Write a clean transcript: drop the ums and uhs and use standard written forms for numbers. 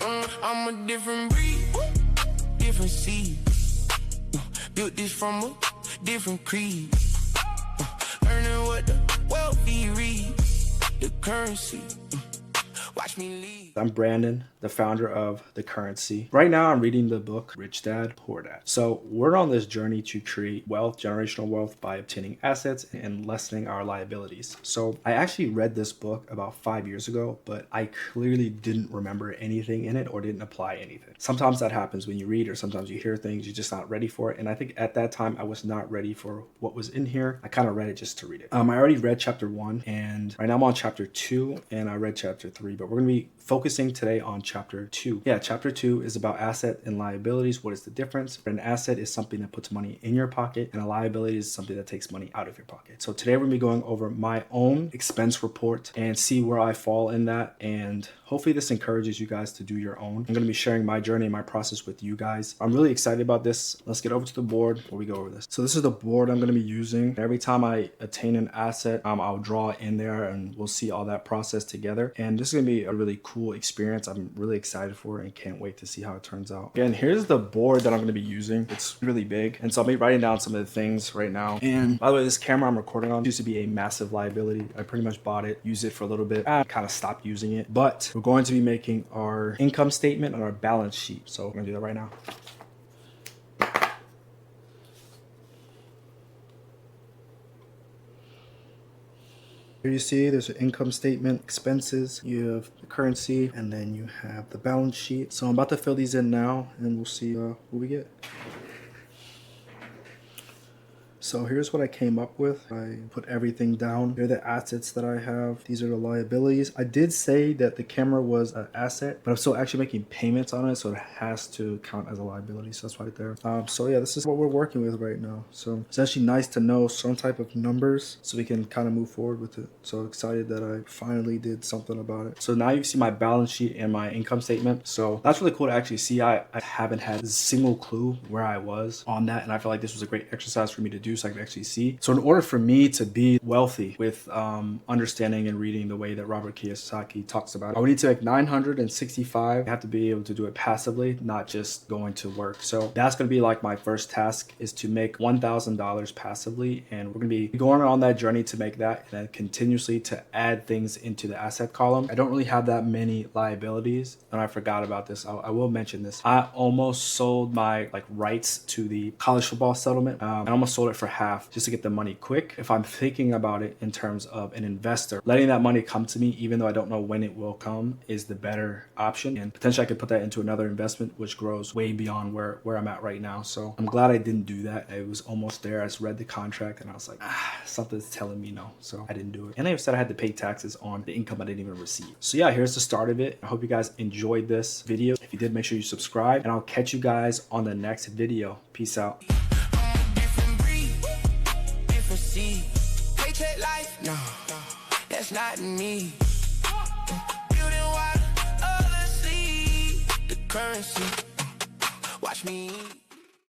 I'm a different breed, different seed. Built this from a different creed. Learning what the wealthy read, the currency. Watch me lead. I'm Brandon, the founder of The Currency. Right now, I'm reading the book Rich Dad, Poor Dad. So we're on this journey to create wealth, generational wealth, by obtaining assets and lessening our liabilities. So I actually read this book about 5 years ago, but I clearly didn't remember anything in it or didn't apply anything. Sometimes that happens when you read, or sometimes you hear things, you're just not ready for it. And I think at that time, I was not ready for what was in here. I kind of read it just to read it. I already read chapter 1, and right now I'm on chapter 2, and I read chapter 3, but we're going to be focusing today on chapter 2. Yeah, chapter 2 is about asset and liabilities. What is the difference? An asset is something that puts money in your pocket, and a liability is something that takes money out of your pocket. So today we're gonna be going over my own expense report and see where I fall in that, and hopefully this encourages you guys to do your own. I'm gonna be sharing my journey and my process with you guys. I'm really excited about this. Let's get over to the board before we go over this. So this is the board I'm gonna be using. Every time I attain an asset, I'll draw it in there, and we'll see all that process together. And this is gonna be a really cool experience. I'm really excited for it and can't wait to see how it turns out. Again, here's the board that I'm going to be using. It's really big, and so I'll be writing down some of the things right now. And by the way, this camera I'm recording on used to be a massive liability. I pretty much bought it, used it for a little bit, I kind of stopped using it. But we're going to be making our income statement and our balance sheet, so we're gonna do that right now. Here you see there's an income statement, expenses, you have the currency, and then you have the balance sheet. So I'm about to fill these in now, and we'll see what we get. So here's what I came up with. I put everything down. Here are the assets that I have. These are the liabilities. I did say that the camera was an asset, but I'm still actually making payments on it, so it has to count as a liability. So that's right there. So yeah, this is what we're working with right now. So it's actually nice to know some type of numbers so we can kind of move forward with it. So excited that I finally did something about it. So now you see my balance sheet and my income statement. So that's really cool to actually see. I haven't had a single clue where I was on that, and I feel like this was a great exercise for me to do, so I can actually see. So in order for me to be wealthy with understanding and reading the way that Robert Kiyosaki talks about it, I would need to make 965. I have to be able to do it passively, not just going to work. So that's going to be like my first task, is to make $1,000 passively, and we're going to be going on that journey to make that, and then continuously to add things into the asset column. I don't really have that many liabilities, and I forgot about this. I will mention this. I almost sold my rights to the college football settlement. I almost sold it for half just to get the money quick. If I'm thinking about it in terms of an investor, letting that money come to me, even though I don't know when it will come, is the better option. And potentially I could put that into another investment, which grows way beyond where I'm at right now. So I'm glad I didn't do that. It was almost there. I just read the contract and I was like, something's telling me no. So I didn't do it. And they said I had to pay taxes on the income I didn't even receive. So yeah, here's the start of it. I hope you guys enjoyed this video. If you did, make sure you subscribe, and I'll catch you guys on the next video. Peace out. Paycheck life, no, that's not me. Building water, others see the currency. Watch me.